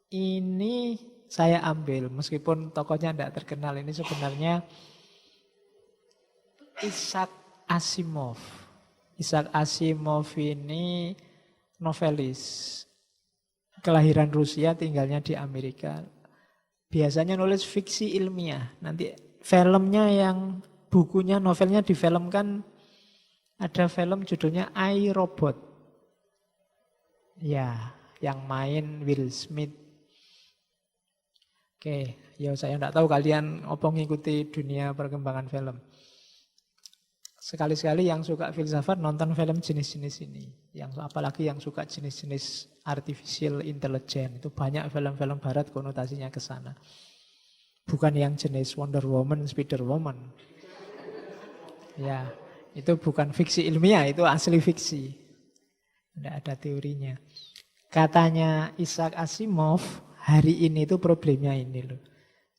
Ini saya ambil, meskipun tokohnya tidak terkenal. Ini sebenarnya Isaac Asimov. Isaac Asimov ini novelis. Kelahiran Rusia, tinggalnya di Amerika. Biasanya nulis fiksi ilmiah. Nanti filmnya yang bukunya, novelnya difilmkan. Ada film judulnya I, Robot. Ya, yang main Will Smith. Oke, ya saya tidak tahu kalian opong ngikuti dunia perkembangan film. Sekali-sekali yang suka filsafat nonton film jenis-jenis ini. Yang apalagi yang suka jenis-jenis artificial intelligence. Itu banyak film-film barat konotasinya ke sana. Bukan yang jenis Wonder Woman, Spider Woman. Ya, itu bukan fiksi ilmiah, itu asli fiksi. Tidak ada teorinya. Katanya Isaac Asimov, hari ini itu problemnya ini loh.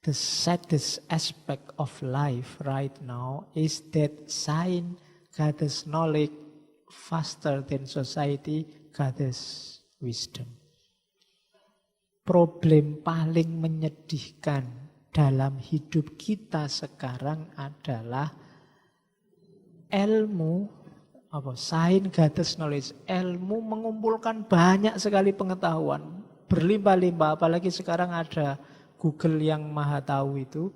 The saddest aspect of life right now is that science gathers knowledge faster than society gathers wisdom. Problem paling menyedihkan dalam hidup kita sekarang adalah ilmu, science gathers knowledge. Ilmu mengumpulkan banyak sekali pengetahuan, berlimpah-limpah, apalagi sekarang ada Google yang maha tahu itu.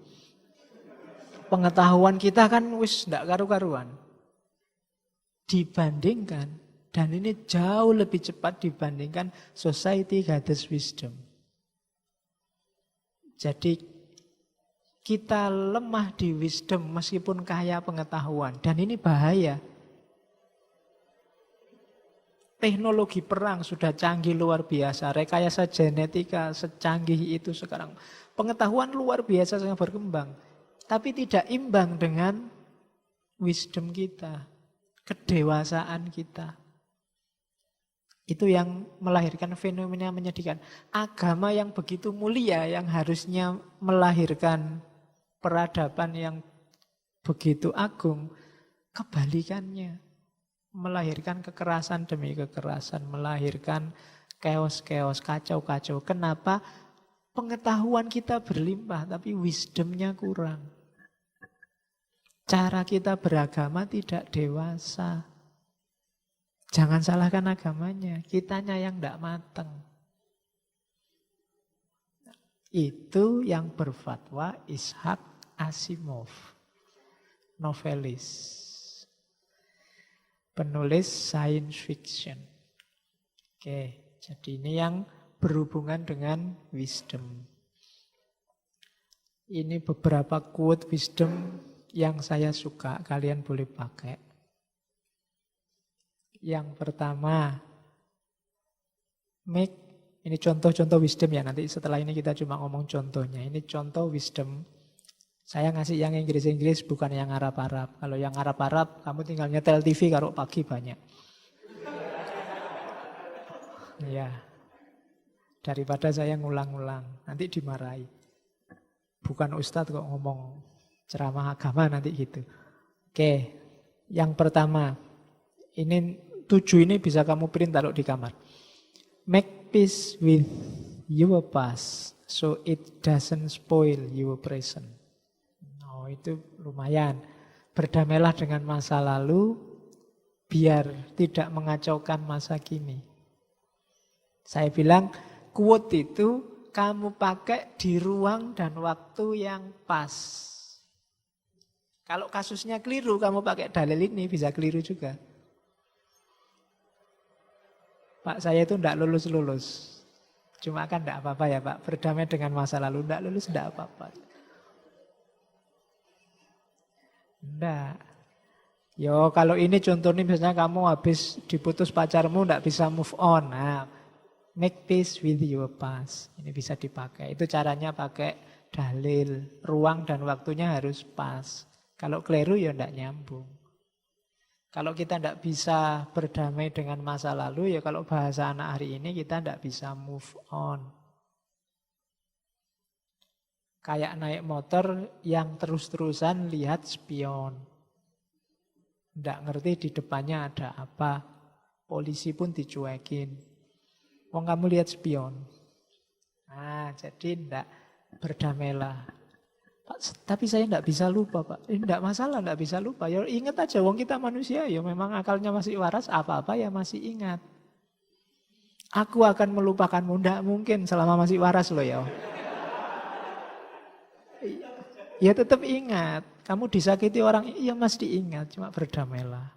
Pengetahuan kita kan wis ndak karu-karuan. Dibandingkan, dan ini jauh lebih cepat dibandingkan society gathers wisdom. Jadi kita lemah di wisdom meskipun kaya pengetahuan. Dan ini bahaya. Teknologi perang sudah canggih luar biasa. Rekayasa genetika secanggih itu sekarang. Pengetahuan luar biasa sangat berkembang. Tapi tidak imbang dengan wisdom kita. Kedewasaan kita. Itu yang melahirkan fenomena menyedihkan. Agama yang begitu mulia, yang harusnya melahirkan peradaban yang begitu agung, kebalikannya. Melahirkan kekerasan demi kekerasan, melahirkan chaos-chaos, kacau-kacau. Kenapa? Pengetahuan kita berlimpah, tapi wisdomnya kurang. Cara kita beragama tidak dewasa. Jangan salahkan agamanya, kitanya yang tidak matang. Itu yang berfatwa Isaac Asimov, novelis. Penulis science fiction. Oke, jadi ini yang berhubungan dengan wisdom. Ini beberapa quote wisdom yang saya suka, kalian boleh pakai. Yang pertama, ini contoh-contoh wisdom ya, nanti setelah ini kita cuma ngomong contohnya. Ini contoh wisdom. Saya ngasih yang Inggris-Inggris, bukan yang Arab-Arab. Kalau yang Arab-Arab, kamu tinggal nyetel TV kalau pagi banyak. Ya, daripada saya ngulang-ngulang, nanti dimarahi. Bukan ustadz kok ngomong ceramah agama nanti gitu. Oke, yang pertama, ini 7 ini bisa kamu print taruh di kamar. Make peace with your past, so it doesn't spoil your present. Oh, itu lumayan. Berdamailah dengan masa lalu biar tidak mengacaukan masa kini. Saya bilang quote itu kamu pakai di ruang dan waktu yang pas. Kalau kasusnya keliru, kamu pakai dalil ini bisa keliru juga. Pak, saya itu tidak lulus-lulus. Cuma kan tidak apa-apa ya Pak, berdamai dengan masa lalu. Tidak lulus tidak apa-apa. Enggak. Yo, kalau ini contohnya misalnya kamu habis diputus pacarmu tidak bisa move on. Nah, make peace with your past. Ini bisa dipakai. Itu caranya pakai dalil. Ruang dan waktunya harus pas. Kalau keliru ya tidak nyambung. Kalau kita tidak bisa berdamai dengan masa lalu, ya kalau bahasa anak hari ini kita tidak bisa move on. Kayak naik motor yang terus-terusan lihat spion. Tidak ngerti di depannya ada apa. Polisi pun dicuekin. Wong kamu lihat spion. Nah, jadi tidak berdamailah. Pak, tapi saya tidak bisa lupa, Pak. Tidak masalah, tidak bisa lupa. Ya ingat aja, wong kita manusia, ya memang akalnya masih waras, apa-apa ya masih ingat. Aku akan melupakanmu, tidak mungkin selama masih waras loh ya. Ya tetap ingat. Kamu disakiti orang, iya mesti ingat. Cuma berdamailah.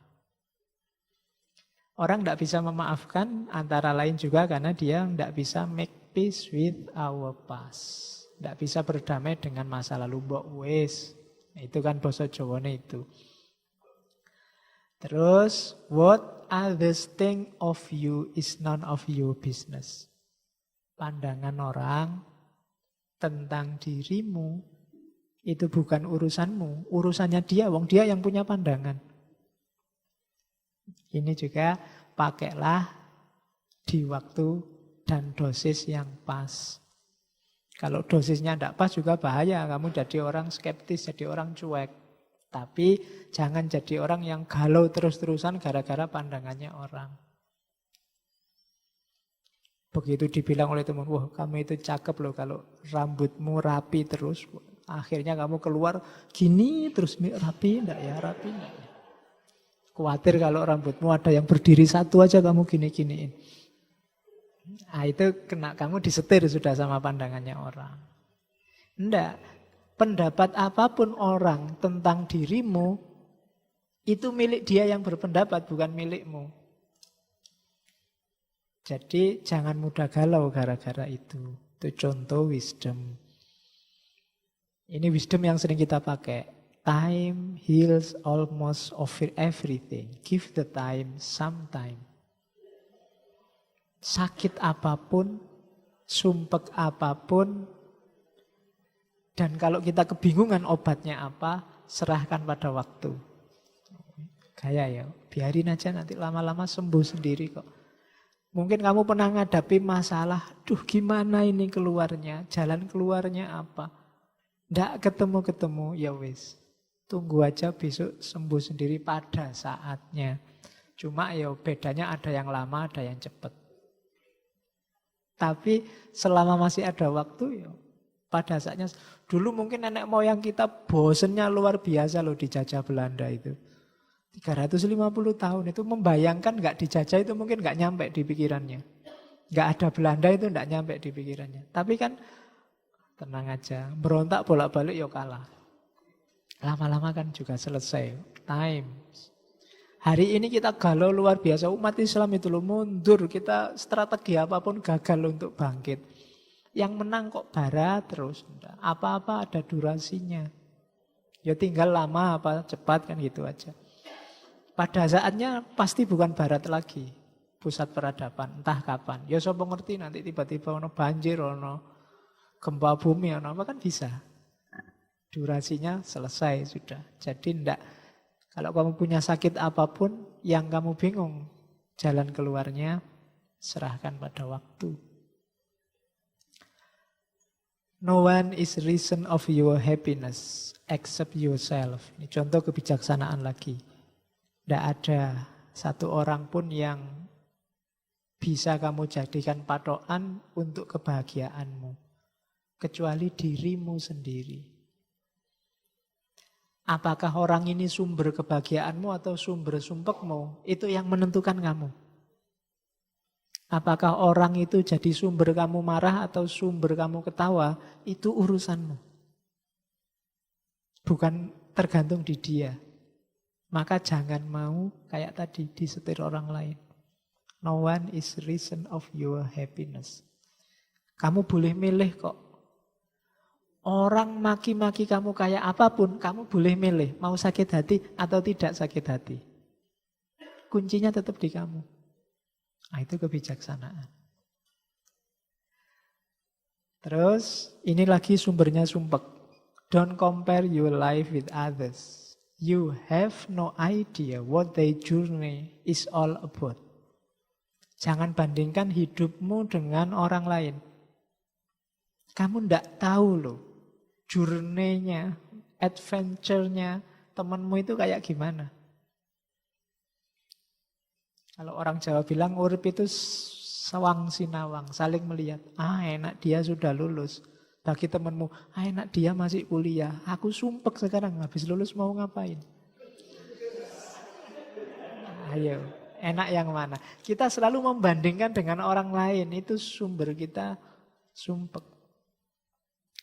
Orang tidak bisa memaafkan antara lain juga karena dia tidak bisa make peace with our past. Tidak bisa berdamai dengan masa lalu. Mbok wis. Itu kan basa Jawane itu. Terus, what others think of you is none of your business. Pandangan orang tentang dirimu itu bukan urusanmu. Urusannya dia, wong dia yang punya pandangan. Ini juga pakailah di waktu dan dosis yang pas. Kalau dosisnya tidak pas juga bahaya. Kamu jadi orang skeptis, jadi orang cuek. Tapi jangan jadi orang yang galau terus-terusan gara-gara pandangannya orang. Begitu dibilang oleh teman, wah kamu itu cakep loh kalau rambutmu rapi terus. Akhirnya kamu keluar gini terus rapi enggak ya, rapi enggak ya. Khawatir kalau rambutmu ada yang berdiri satu aja kamu gini-giniin. Nah itu kena kamu disetir sudah sama pandangannya orang. Enggak. Pendapat apapun orang tentang dirimu, itu milik dia yang berpendapat, bukan milikmu. Jadi jangan mudah galau gara-gara itu. Itu contoh wisdom. Ini wisdom yang sering kita pakai. Time heals almost everything. Give the time some time. Sakit apapun, sumpek apapun, dan kalau kita kebingungan obatnya apa, serahkan pada waktu. Kayak ya, biarin aja nanti lama-lama sembuh sendiri kok. Mungkin kamu pernah ngadapi masalah, duh gimana ini keluarnya, jalan keluarnya apa. Nggak ketemu-ketemu, ya wis. Tunggu aja besok sembuh sendiri pada saatnya. Cuma ya bedanya ada yang lama, ada yang cepat. Tapi selama masih ada waktu ya pada saatnya. Dulu mungkin nenek moyang kita bosennya luar biasa loh dijajah Belanda itu. 350 tahun itu membayangkan nggak dijajah itu mungkin nggak nyampe di pikirannya. Nggak ada Belanda itu nggak nyampe di pikirannya. Tapi kan tenang aja, berontak bolak-balik ya kalah. Lama-lama kan juga selesai. Time. Hari ini kita galau luar biasa. Umat Islam itu loh mundur. Kita strategi apapun gagal untuk bangkit. Yang menang kok bara terus. Apa-apa ada durasinya. Ya tinggal lama apa cepat kan gitu aja. Pada saatnya pasti bukan barat lagi. Pusat peradaban. Entah kapan. Ya sapa ngerti nanti tiba-tiba ono banjir, ono gempa bumi, ono apa kan bisa. Durasinya selesai sudah. Jadi enggak. Kalau kamu punya sakit apapun yang kamu bingung jalan keluarnya, serahkan pada waktu. No one is reason of your happiness except yourself. Ini contoh kebijaksanaan lagi. Tidak ada satu orang pun yang bisa kamu jadikan patokan untuk kebahagiaanmu. Kecuali dirimu sendiri. Apakah orang ini sumber kebahagiaanmu atau sumber sumpekmu? Itu yang menentukan kamu. Apakah orang itu jadi sumber kamu marah atau sumber kamu ketawa? Itu urusanmu. Bukan tergantung di dia. Maka jangan mau kayak tadi disetir orang lain. No one is reason of your happiness. Kamu boleh milih kok. Orang maki-maki kamu kayak apapun, kamu boleh milih. Mau sakit hati atau tidak sakit hati. Kuncinya tetap di kamu. Nah, itu kebijaksanaan. Terus, ini lagi sumbernya sumpek. Don't compare your life with others. You have no idea what their journey is all about. Jangan bandingkan hidupmu dengan orang lain. Kamu tidak tahu loh. Journey-nya, adventure-nya temanmu itu kayak gimana? Kalau orang Jawa bilang urip itu Sawang sinawang, saling melihat. Ah, enak dia sudah lulus. Bagi temanmu, ah enak dia masih kuliah. Aku sumpek sekarang, habis lulus mau ngapain? Ayo, enak yang mana? Kita selalu membandingkan dengan orang lain. Itu sumber kita sumpek.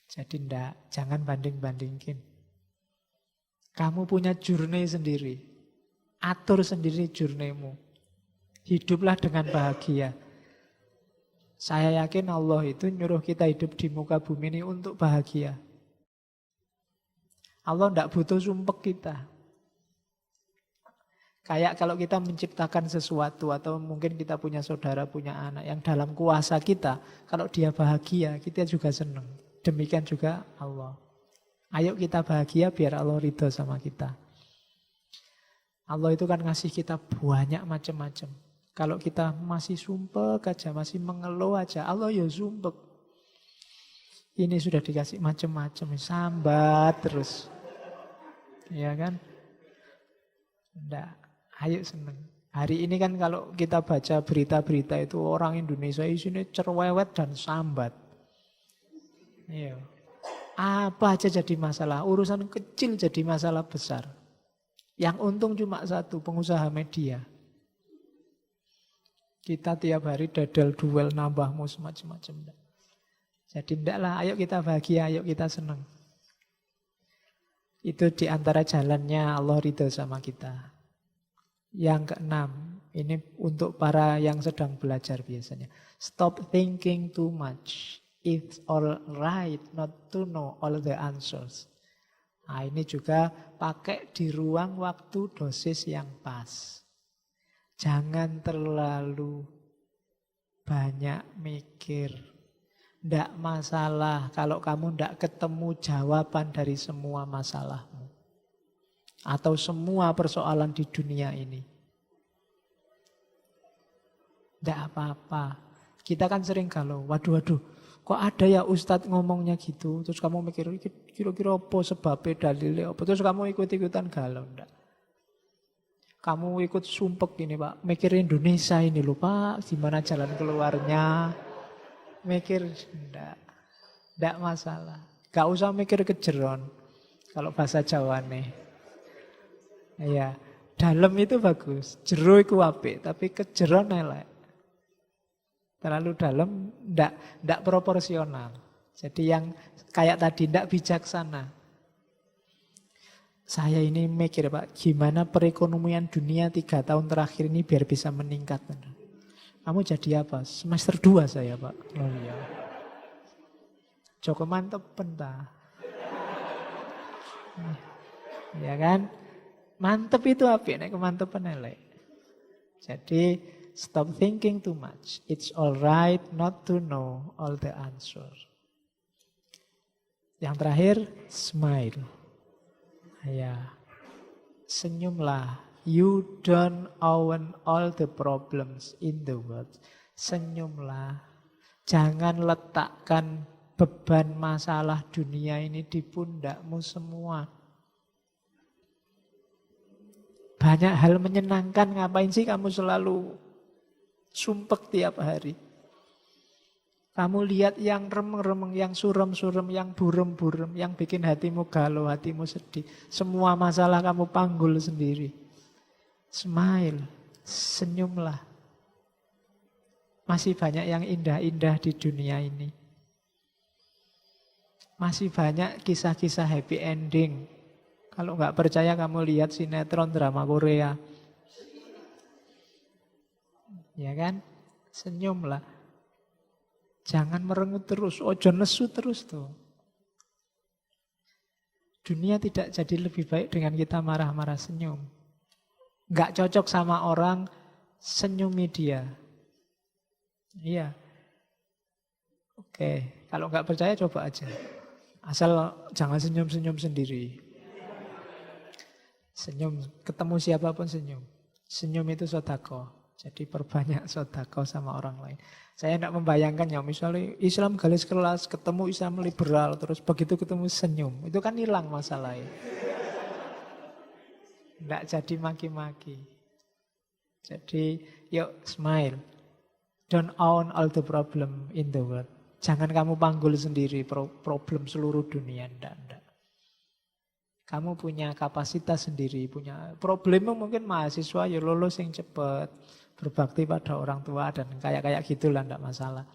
Jadi jangan banding-bandingin. Kamu punya journey sendiri. Atur sendiri journeymu. Hiduplah dengan bahagia. Saya yakin Allah itu nyuruh kita hidup di muka bumi ini untuk bahagia. Allah tidak butuh sumpek kita. Kayak kalau kita menciptakan sesuatu atau mungkin kita punya saudara, punya anak yang dalam kuasa kita, kalau dia bahagia, kita juga senang. Demikian juga Allah. Ayo kita bahagia biar Allah ridho sama kita. Allah itu kan ngasih kita banyak macam-macam. Kalau kita masih sumpek aja, masih mengeluh aja, Allah ya sumpek. Ini sudah dikasih macam-macam, sambat terus. Ya kan? Enggak. Ayo seneng. Hari ini kan kalau kita baca berita-berita itu orang Indonesia isinya cerewet dan sambat. Iya. Apa aja jadi masalah. Urusan kecil jadi masalah besar. Yang untung cuma satu, pengusaha media. Kita tiap hari dadal duel nambahmu semacam-macam. Jadi ndaklah, ayo kita bahagia, ayo kita seneng. Itu diantara jalannya Allah ridho sama kita. Yang keenam, ini untuk para yang sedang belajar biasanya. Stop thinking too much. It's all right not to know all the answers. Nah, ini juga pakai di ruang waktu dosis yang pas. Jangan terlalu banyak mikir. Ndak masalah kalau kamu ndak ketemu jawaban dari semua masalahmu. Atau semua persoalan di dunia ini. Ndak apa-apa. Kita kan sering galau. Waduh, kok ada ya Ustadz ngomongnya gitu. Terus kamu mikir, kira-kira apa sebabnya, dalilnya apa. Terus kamu ikut-ikutan galau. Ndak. Kamu ikut sumpek ini Pak. Mikir Indonesia ini loh Pak. Gimana jalan keluarnya. Mikir, ndak masalah. Gak usah mikir kejeron. Kalau bahasa Jawa nih. Iya, dalam itu bagus, jero iku apik, tapi kejeron elek. Terlalu dalam ndak proporsional. Jadi yang kayak tadi ndak bijaksana. Saya ini mikir Pak, gimana perekonomian dunia 3 tahun terakhir ini biar bisa meningkat. Kamu jadi apa? Semester 2 saya Pak. Oh iya. Joko mantep pentah. Ya kan? Mantep itu apa? Nek kemantepan elek. Jadi stop thinking too much. It's all right not to know all the answer. Yang terakhir, smile. Ya, senyumlah. You don't own all the problems in the world. Senyumlah. Jangan letakkan beban masalah dunia ini di pundakmu semua. Banyak hal menyenangkan, ngapain sih kamu selalu sumpek tiap hari? Kamu lihat yang remeng-remeng, yang surem-surem, yang burem-burem, yang bikin hatimu galau, hatimu sedih. Semua masalah kamu panggul sendiri. Smile, senyumlah. Masih banyak yang indah-indah di dunia ini. Masih banyak kisah-kisah happy ending. Kalau nggak percaya kamu lihat sinetron drama Korea. Ya kan? Senyumlah. Jangan merengut terus. Ojo nesu terus tuh. Dunia tidak jadi lebih baik dengan kita marah-marah senyum. Nggak cocok sama orang, senyumi dia. Iya. Oke. Kalau nggak percaya coba aja. Asal jangan senyum-senyum sendiri. Senyum, ketemu siapapun senyum. Senyum itu sedekah. Jadi perbanyak sedekah sama orang lain. Saya tidak membayangkan ya, misalnya Islam garis keras, ketemu Islam liberal, terus begitu ketemu senyum. Itu kan hilang masalahnya. Tidak jadi maki-maki. Jadi yuk smile. Don't own all the problem in the world. Jangan kamu panggul sendiri problem seluruh dunia. Ndak. Kamu punya kapasitas sendiri, punya problemmu mungkin mahasiswa ya lulus yang cepat, berbakti pada orang tua dan kayak gitulah, ndak masalah.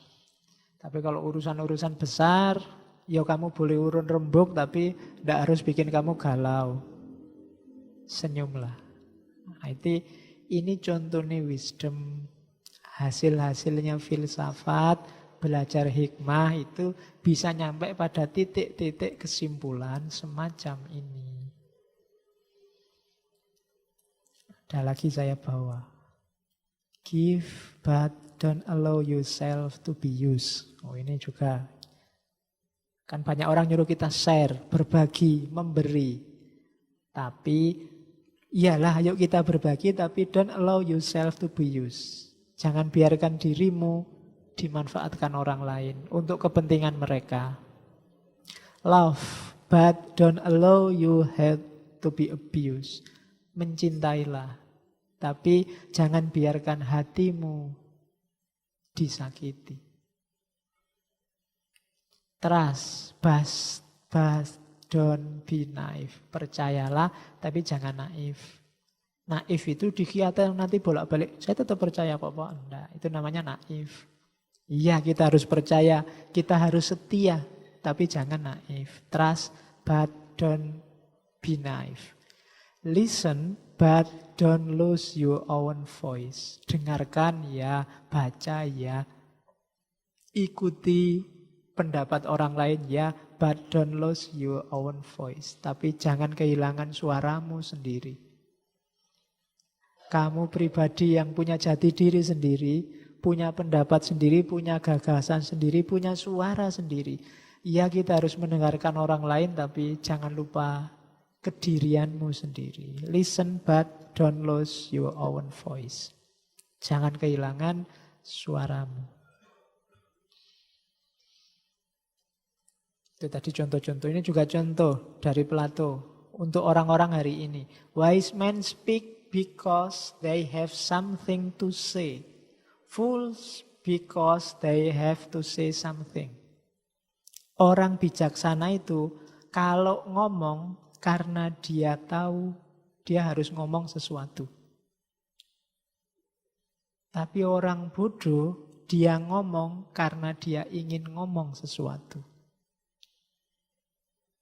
Tapi kalau urusan-urusan besar, ya kamu boleh urun rembuk tapi ndak harus bikin kamu galau. Senyumlah. Nah, ini contohnya wisdom, hasil-hasilnya filsafat, belajar hikmah itu bisa nyampe pada titik-titik kesimpulan semacam ini. Ada lagi saya bawa. Give but don't allow yourself to be used. Oh ini juga. Kan banyak orang nyuruh kita share, berbagi, memberi. Tapi iyalah ayo kita berbagi tapi don't allow yourself to be used. Jangan biarkan dirimu dimanfaatkan orang lain untuk kepentingan mereka. Love, but don't allow you have to be abused. Mencintailah, tapi jangan biarkan hatimu disakiti. Trust, but don't be naive. Percayalah, tapi jangan naif. Naif itu dikira nanti bolak-balik, saya tetap percaya kok Pak. Enggak, itu namanya naif. Iya, kita harus percaya, kita harus setia, tapi jangan naif. Trust, but don't be naive. Listen, but don't lose your own voice. Dengarkan ya, baca ya, ikuti pendapat orang lain ya, but don't lose your own voice. Tapi jangan kehilangan suaramu sendiri. Kamu pribadi yang punya jati diri sendiri, punya pendapat sendiri, punya gagasan sendiri, punya suara sendiri. Ya kita harus mendengarkan orang lain, tapi jangan lupa kedirianmu sendiri. Listen but don't lose your own voice. Jangan kehilangan suaramu. Itu tadi contoh-contoh. Ini juga contoh dari Plato untuk orang-orang hari ini. Wise men speak because they have something to say. Fools because they have to say something. Orang bijaksana itu kalau ngomong karena dia tahu dia harus ngomong sesuatu. Tapi orang bodoh dia ngomong karena dia ingin ngomong sesuatu.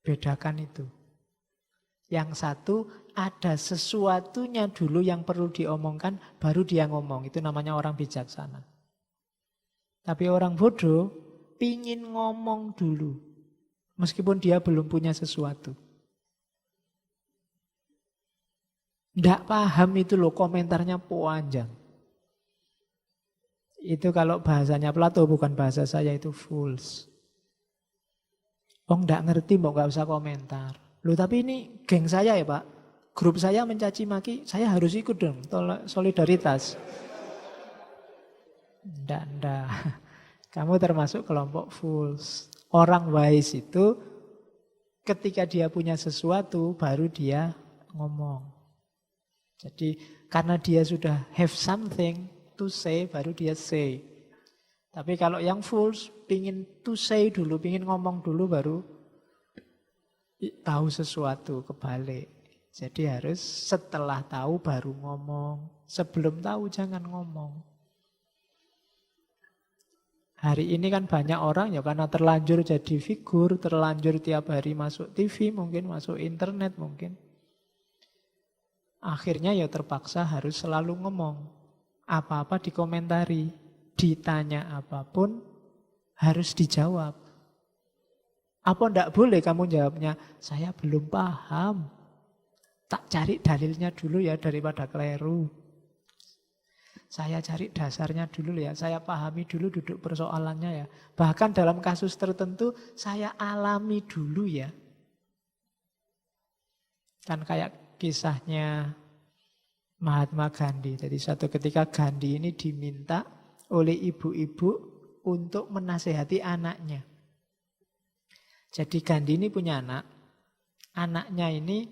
Bedakan itu. Yang satu ada sesuatunya dulu yang perlu diomongkan baru dia ngomong. Itu namanya orang bijaksana. Tapi orang bodoh pingin ngomong dulu. Meskipun dia belum punya sesuatu. Nggak paham itu loh, komentarnya panjang. Itu kalau bahasanya Plato, bukan bahasa saya, itu fools. Oh nggak ngerti, mau nggak usah komentar. Loh tapi ini geng saya ya Pak, grup saya mencaci maki, saya harus ikut dong, solidaritas. Nggak. Kamu termasuk kelompok fools. Orang wise itu ketika dia punya sesuatu, baru dia ngomong. Jadi karena dia sudah have something to say, baru dia say. Tapi kalau yang fools, pingin to say dulu, pingin ngomong dulu, baru tahu sesuatu, kebalik. Jadi harus setelah tahu baru ngomong. Sebelum tahu jangan ngomong. Hari ini kan banyak orang ya karena terlanjur jadi figur, terlanjur tiap hari masuk TV mungkin, masuk internet mungkin. Akhirnya ya terpaksa harus selalu ngomong. Apa-apa dikomentari, ditanya apapun harus dijawab. Apa ndak boleh kamu jawabnya, saya belum paham. Tak cari dalilnya dulu ya daripada keliru. Saya cari dasarnya dulu ya, saya pahami dulu duduk persoalannya ya. Bahkan dalam kasus tertentu saya alami dulu ya. Kan kayak kisahnya Mahatma Gandhi. Jadi suatu ketika Gandhi ini diminta oleh ibu-ibu untuk menasehati anaknya. Jadi Gandhi ini punya anak. Anaknya ini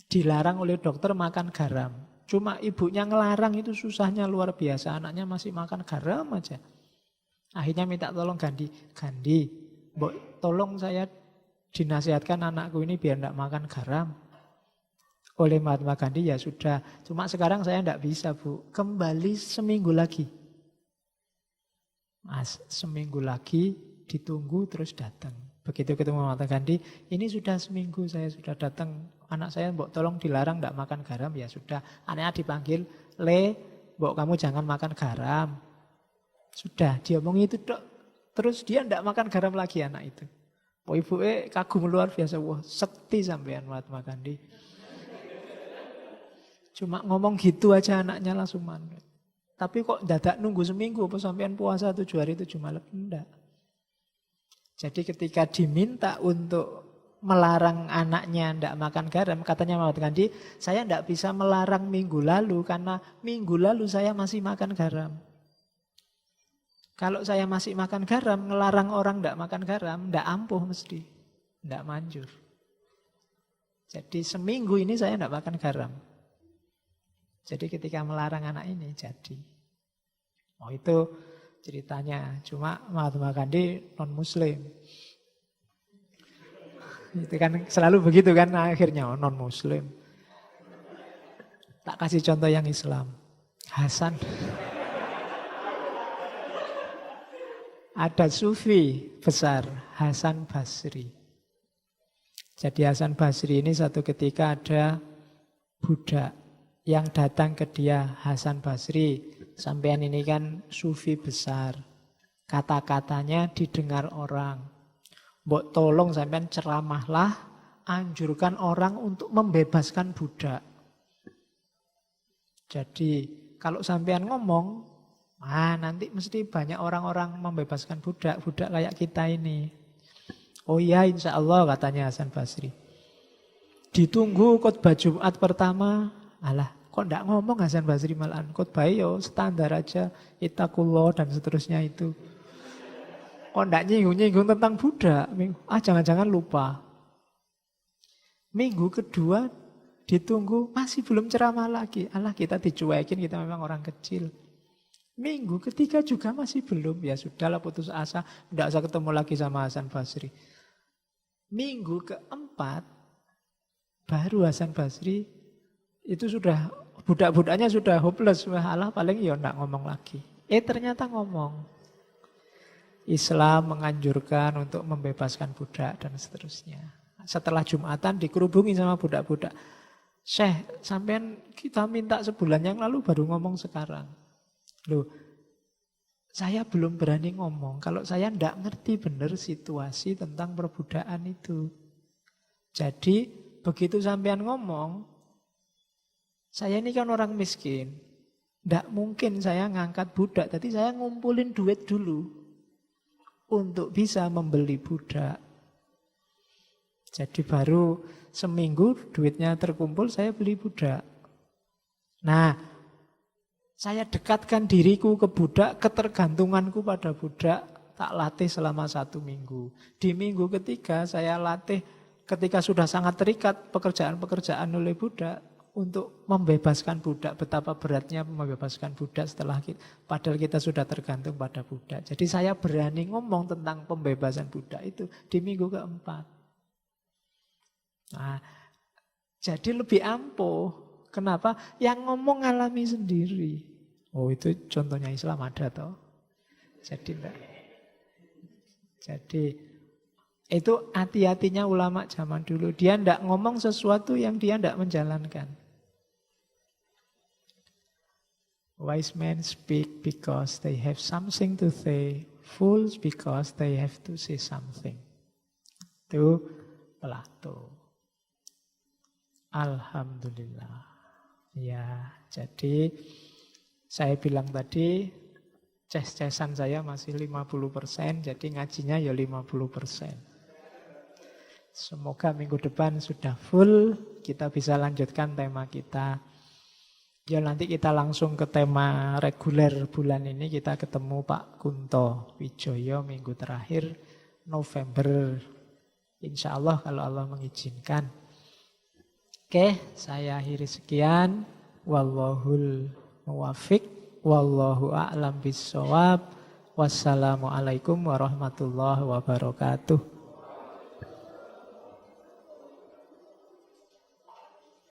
dilarang oleh dokter makan garam. Cuma ibunya ngelarang itu susahnya luar biasa. Anaknya masih makan garam aja. Akhirnya minta tolong Gandhi. Gandhi, mbok tolong saya dinasihatkan anakku ini biar tidak makan garam. Oleh Mahatma Gandhi, ya sudah. Cuma sekarang saya tidak bisa, Bu. Kembali seminggu lagi. Mas, seminggu lagi ditunggu terus datang. Begitu ketemu Mahatma Gandhi, ini sudah seminggu saya sudah datang. Anak saya, mbok tolong dilarang tidak makan garam. Ya sudah, anaknya dipanggil, mbok kamu jangan makan garam. Sudah, dia ngomong itu dok. Terus dia tidak makan garam lagi anak itu. Oh ibu kagum luar biasa. Wah, sekti sampean Mahatma Gandhi. Cuma ngomong gitu aja anaknya langsung manut. Tapi kok dadak nunggu seminggu apa sampean puasa 7 hari 7 malam? Enggak. Jadi ketika diminta untuk melarang anaknya tidak makan garam, katanya Mahatma Gandhi, saya tidak bisa melarang minggu lalu karena minggu lalu saya masih makan garam. Kalau saya masih makan garam, ngelarang orang tidak makan garam, tidak ampuh mesti, tidak manjur. Jadi seminggu ini saya tidak makan garam. Jadi ketika melarang anak ini jadi. Oh itu ceritanya. Cuma Mahatma Gandhi non-muslim. Itu kan selalu begitu kan akhirnya non-muslim. Tak kasih contoh yang Islam. Hasan. Ada sufi besar, Hasan Basri. Jadi Hasan Basri ini satu ketika ada budak yang datang ke dia, Hasan Basri. Sampean ini kan sufi besar. Kata-katanya didengar orang. Mbok tolong sampean ceramahlah, anjurkan orang untuk membebaskan budak. Jadi kalau sampean ngomong, nanti mesti banyak orang-orang membebaskan budak. Budak kayak kita ini. Oh iya insya Allah katanya Hasan Basri. Ditunggu khotbah Jumat pertama. Alah kok enggak ngomong Hasan Basri malahan. Khotbah yo standar aja. Ittaqullah dan seterusnya itu. Kok enggak nyinggung-nyinggung tentang budak. Jangan-jangan lupa. Minggu kedua ditunggu masih belum ceramah lagi. Alah kita dicuekin, kita memang orang kecil. Minggu ketiga juga masih belum. Ya sudahlah putus asa. Tidak usah ketemu lagi sama Hasan Basri. Minggu keempat baru Hasan Basri itu sudah budak-budaknya sudah hopeless. Alah paling ya tidak ngomong lagi. Ternyata ngomong. Islam menganjurkan untuk membebaskan budak dan seterusnya. Setelah Jumatan dikerubungi sama budak-budak. Syekh, sampean kita minta sebulan yang lalu baru ngomong sekarang. Loh, saya belum berani ngomong. Kalau saya tidak ngerti benar situasi tentang perbudakan itu. Jadi, begitu sampean ngomong, saya ini kan orang miskin. Tidak mungkin saya ngangkat budak. Jadi saya ngumpulin duit dulu untuk bisa membeli budak. Jadi baru seminggu duitnya terkumpul, saya beli budak. Nah, saya dekatkan diriku ke budak, ketergantunganku pada budak, tak latih selama 1 minggu. Di minggu ketiga saya latih ketika sudah sangat terikat pekerjaan-pekerjaan oleh budak untuk membebaskan budak. Betapa beratnya membebaskan budak setelah padahal kita sudah tergantung pada budak. Jadi saya berani ngomong tentang pembebasan budak itu di minggu keempat. Nah, jadi lebih ampuh. Kenapa? Yang ngomong ngalami sendiri. Oh itu contohnya Islam ada toh. Jadi enggak. Jadi itu hati-hatinya ulama zaman dulu. Dia enggak ngomong sesuatu yang dia enggak menjalankan. Wise men speak because they have something to say. Fools because they have to say something. Itu Plato. Alhamdulillah. Ya, jadi saya bilang tadi ces-cesan saya masih 50%, jadi ngajinya ya 50%. Semoga minggu depan sudah full, kita bisa lanjutkan tema kita. Ya nanti kita langsung ke tema reguler bulan ini, kita ketemu Pak Kunto Wijoyo minggu terakhir November. Insya Allah kalau Allah mengizinkan. Oke, saya akhiri sekian. Wallahul muwaffiq. Wallahu a'lam bissawab. Wassalamualaikum warahmatullahi wabarakatuh.